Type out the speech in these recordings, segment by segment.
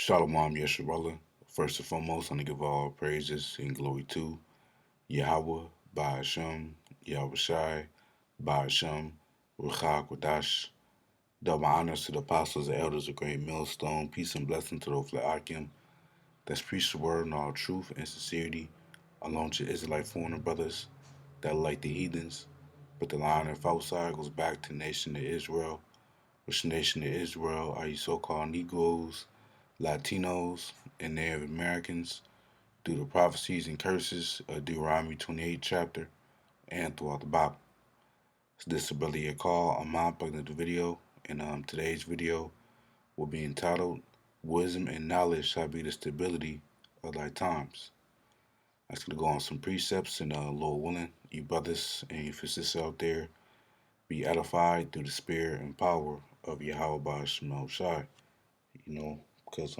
Shalom, Yesharallah. First and foremost, I want to give all praises and glory to Yahweh, Ba'ashem, Yahweh Shai, Ba'ashem, Ruchak, Wadash. Double honors to the apostles and elders of Great Millstone. Peace and blessing to those Akim that's preached the word in all truth and sincerity, along to Israelite foreigner brothers that are like the heathens. But the line and false side goes back to the nation of Israel, which nation of Israel are you so-called Negroes, Latinos, and Native Americans through the prophecies and curses of Deuteronomy 28 chapter and throughout the Bible. So this is Brother Yakal. I'm unplugging the video, and today's video will be entitled "Wisdom and Knowledge Shall Be the Stability of Thy Times." I'm just gonna go on some precepts, and Lord willing, you brothers and you sisters out there be edified through the spirit and power of Yahweh Shemel Shai. Because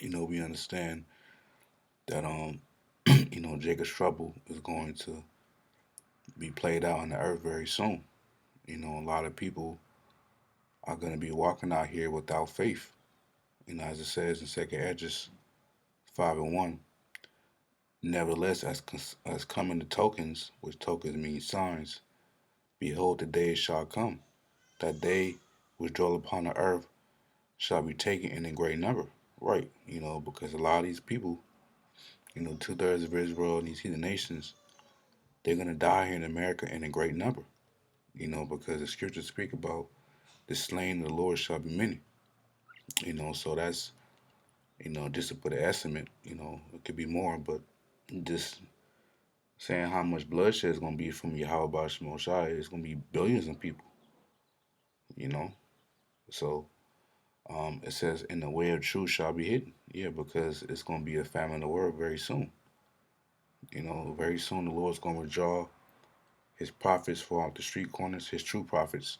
we understand that Jacob's trouble is going to be played out on the earth very soon. A lot of people are going to be walking out here without faith. As it says in Second Esdras 5:1. Nevertheless, as coming the tokens, which tokens mean signs, behold, the day shall come, that they which dwell upon the earth shall be taken in a great number. Right, because a lot of these people, 2/3 of Israel and these heathen nations, they're going to die here in America in a great number. Because the scriptures speak about the slain of the Lord shall be many. So that's, just to put an estimate, it could be more, but just saying how much bloodshed is going to be from Yahweh Shai, it's going to be billions of people, you know. So it says, in the way of truth shall be hidden. Yeah, because it's going to be a famine in the world very soon. Very soon the Lord's going to withdraw his prophets from out the street corners, his true prophets,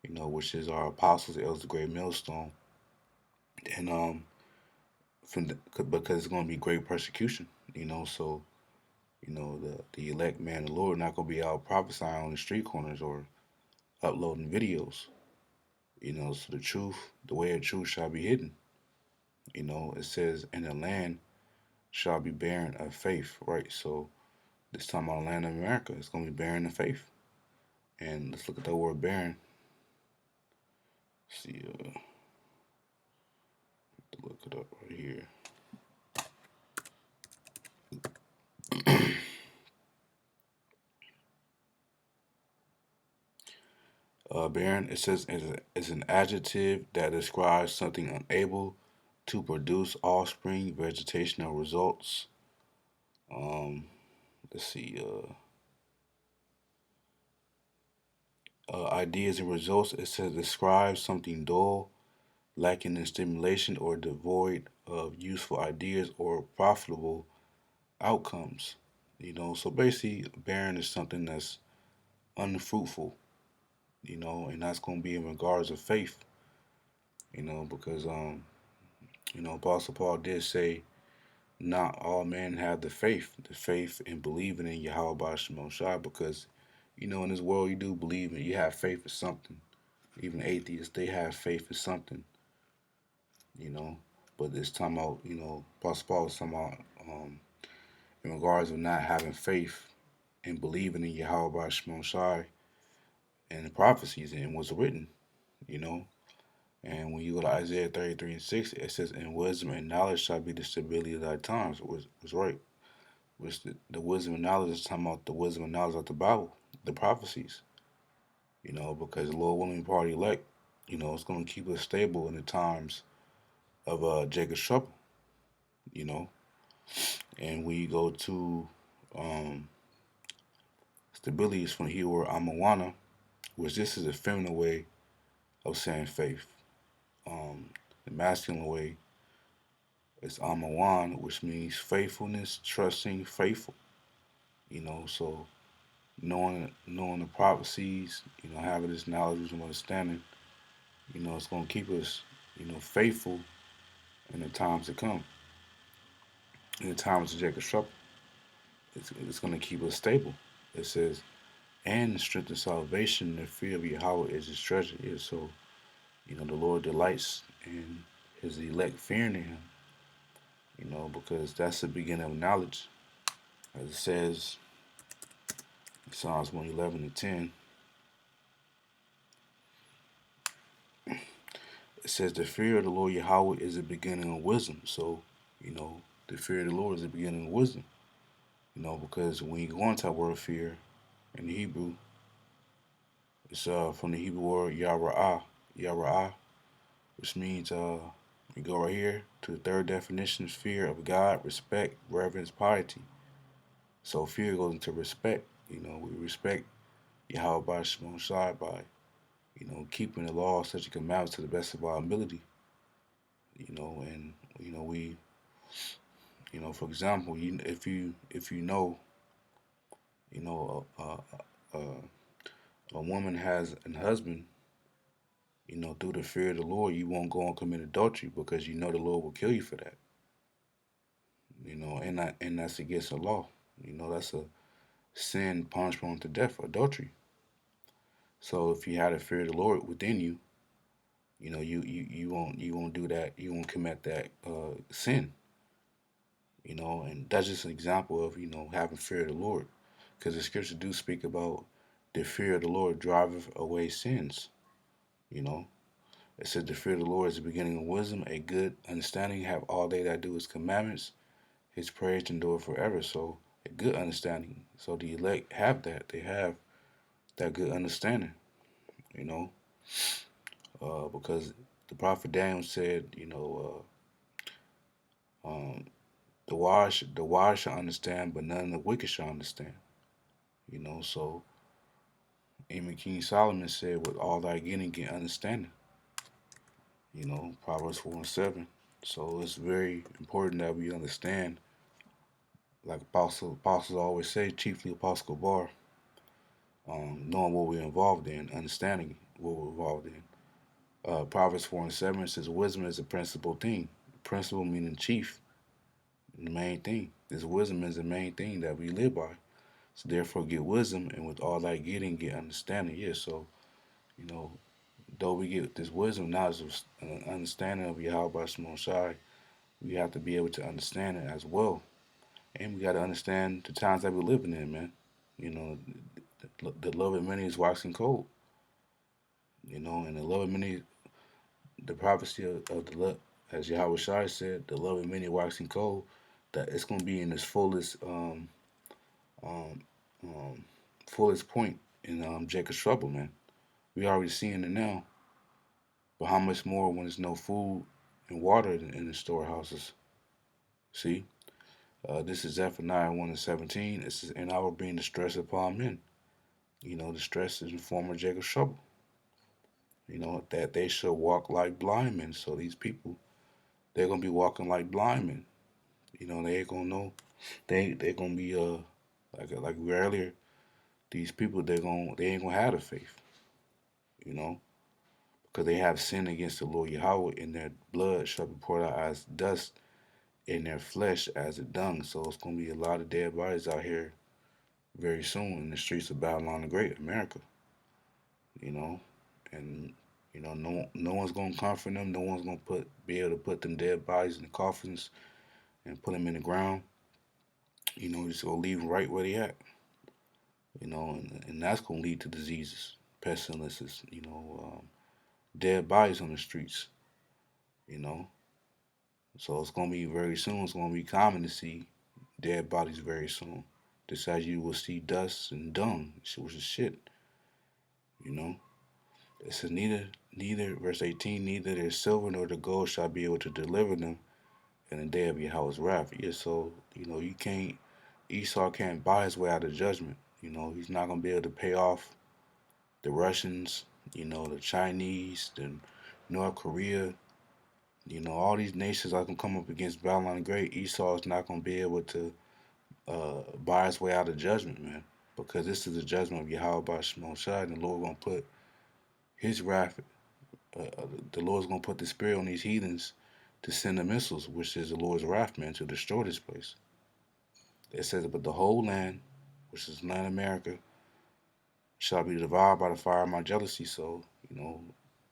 which is our apostles, the elders, the great millstone. And because it's going to be great persecution, so the elect man, the Lord, not going to be out prophesying on the street corners or uploading videos. So the truth, the way of truth shall be hidden. It says, and the land shall be barren of faith, right? So this time on the land of America, it's going to be barren of faith. And let's look at the word barren. See, look it up right here. Barren, it says, is an adjective that describes something unable to produce offspring, vegetational results. Let's see, ideas and results. It says describe something dull, lacking in stimulation, or devoid of useful ideas or profitable outcomes. So basically, barren is something that's unfruitful. And that's going to be in regards of faith. Because Apostle Paul did say, not all men have the faith in believing in Yahweh Shai, because in this world you do believe in, you have faith in something. Even atheists, they have faith in something. you know. But this time out, Apostle Paul was talking about in regards of not having faith and believing in Yahweh Shemon Shai and the prophecies and what's written, you know. And when you go to Isaiah 33:6, it says, "In wisdom and knowledge shall be the stability of thy times," was right. Which the wisdom and knowledge is talking about the wisdom and knowledge of the Bible, the prophecies, because the Lord willing party elect, it's going to keep us stable in the times of Jacob's trouble, you know. And we go to um, stability is from the Hebrew word amawana, which this is a feminine way of saying faith. The masculine way is amawan, which means faithfulness, trusting, faithful. So knowing the prophecies, having this knowledge and understanding, it's gonna keep us, faithful in the times to come. In the times of Jacob's trouble, it's gonna keep us stable. It says, and the strength of salvation, the fear of Yahweh is his treasure. Yeah, so the Lord delights in is the elect fearing him, because that's the beginning of knowledge. As it says in Psalms 111 and 10, it says, the fear of the Lord Yahweh is the beginning of wisdom. So, the fear of the Lord is the beginning of wisdom, because when you go into that word fear in the Hebrew, it's from the Hebrew word Yara'ah, Yara'ah, which means, we go right here to the third definition: fear of God, respect, reverence, piety. So fear goes into respect. We respect Yahweh by Shemon Shai by, keeping the law, such a commandments to the best of our ability. And we, for example, if you know, you know, a woman has a husband, through the fear of the Lord, you won't go and commit adultery because you know the Lord will kill you for that. And that's against the law. That's a sin punishable unto death, adultery. So if you have the fear of the Lord within you, you won't do that. You won't commit that sin. And that's just an example of having fear of the Lord, because the scripture do speak about the fear of the Lord driveth away sins. You know, it said the fear of the Lord is the beginning of wisdom, a good understanding have all they that do his commandments, his praise endure forever. So a good understanding. So the elect have that. They have that good understanding. You know, because the prophet Daniel said, um, the wise shall understand, but none of the wicked shall understand. So even King Solomon said, with all thy getting, get understanding. Proverbs 4 and 7. So it's very important that we understand, like apostles always say, chiefly Apostle Bar, knowing what we're involved in, understanding what we're involved in. Proverbs 4 and 7 says, wisdom is a principal thing. Principal meaning chief, the main thing. This wisdom is the main thing that we live by. So therefore, get wisdom, and with all thy getting, get understanding. Yeah, so, you know, though we get this wisdom, knowledge, understanding of Yahweh Shimon Shai, we have to be able to understand it as well. And we got to understand the times that we're living in, man. You know, the love of many is waxing cold. And the love of many, the prophecy of the love, as Yahweh Shai said, the love of many waxing cold, that it's going to be in its um, um, fullest point in Jacob's trouble, man. We already seeing it now, but how much more when there's no food and water in the storehouses? See, this is Zephaniah 1 and 17. It says, and I will bring distress upon men. The stress is in form of Jacob's trouble. That they shall walk like blind men. So these people, they're gonna be walking like blind men. They ain't gonna know. They're gonna be like we earlier. These people they ain't gonna have the faith. You know, because they have sinned against the Lord Yahweh, and their blood shall be poured out as dust, in their flesh as a dung. So it's gonna be a lot of dead bodies out here very soon in the streets of Babylon the Great, America. You know, and no one's gonna comfort them. No one's gonna be able to put them dead bodies in the coffins and put them in the ground. Just gonna leave them right where they at. And that's gonna lead to diseases, pestilences. Dead bodies on the streets. You know, so it's gonna be very soon. It's gonna be common to see dead bodies very soon. Just as you will see dust and dung, which is shit. You know, it says neither verse 18, neither their silver nor the gold shall be able to deliver them in the day of Yahweh's wrath. Yeah, so you can't. Esau can't buy his way out of judgment. He's not gonna be able to pay off the Russians. The Chinese, the North Korea. All these nations are gonna come up against Babylon the Great. Esau is not gonna be able to buy his way out of judgment, man, because this is the judgment of Yahweh by Shemon Shai, and the Lord gonna put His wrath. The Lord's gonna put the spirit on these heathens to send the missiles, which is the Lord's wrath, man, to destroy this place. It says, but the whole land, which is land America, shall be devoured by the fire of my jealousy. So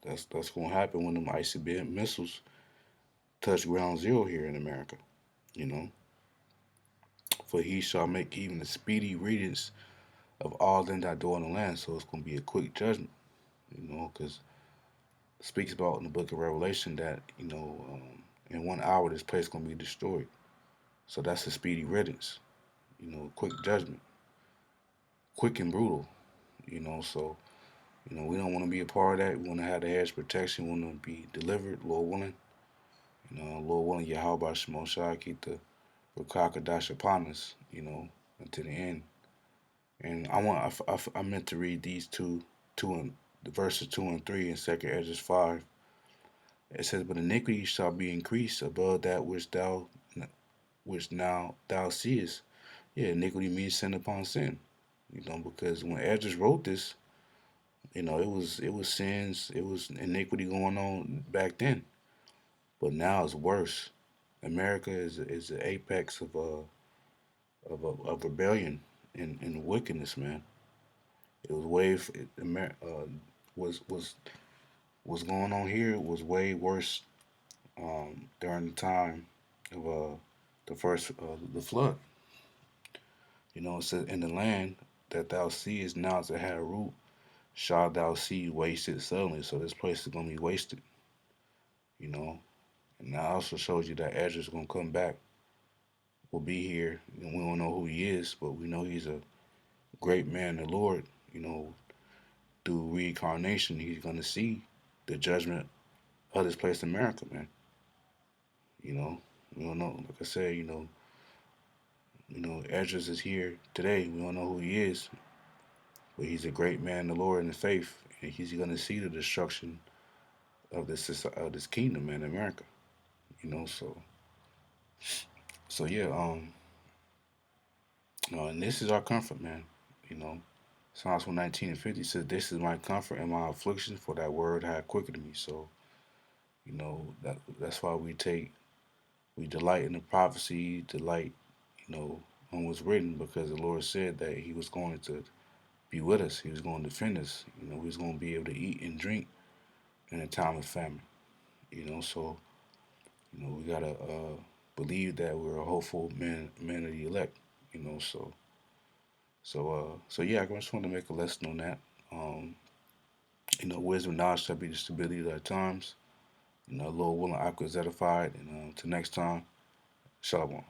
that's gonna happen when them ICBM missiles touch ground zero here in America. You know, for he shall make even a speedy riddance of all them that dwell in the land. So it's going to be a quick judgment. Because it speaks about in the book of Revelation that in 1 hour this place going to be destroyed. So that's a speedy riddance. Quick judgment, quick and brutal. So we don't want to be a part of that. We want to have the hedge protection. We want to be delivered, Lord willing. Lord willing, Yahweh Shemosha keep the Rakakadash upon us, until the end. And I meant to read these two and the verses 2 and 3 in Second Ezra 5. It says, "But iniquity shall be increased above that which now thou seest." Yeah, iniquity means sin upon sin. Because when Ezra wrote this, it was sins, it was iniquity going on back then. But now it's worse. America is the apex of rebellion and wickedness, man. It was way was going on here was way worse during the time of the flood. It says, "In the land that thou seest now to have root, shall thou see wasted suddenly." So this place is gonna be wasted. You know, and that also shows you that Ezra's gonna come back. Will be here, and we don't know who he is, but we know he's a great man, the Lord. You know, through reincarnation, he's gonna see the judgment of this place, America, man. You know, we don't know. Like I said, Ezra is here today. We don't know who he is, but he's a great man, the Lord in the faith, and he's gonna see the destruction of this kingdom, man, America. So yeah, and this is our comfort, man. You know, Psalms 119:50 says, "This is my comfort in my affliction, for that word hath quickened me." So that's why we delight in the prophecy, delight, you know, on what's written, because the Lord said that He was going to be with us. He was going to defend us. He was going to be able to eat and drink in a time of famine. So we gotta believe that we're a hopeful man of the elect. So yeah, I just want to make a lesson on that. Um, wisdom and knowledge shall be the stability of our times. Lord willing, I was edified. And until next time, shalom.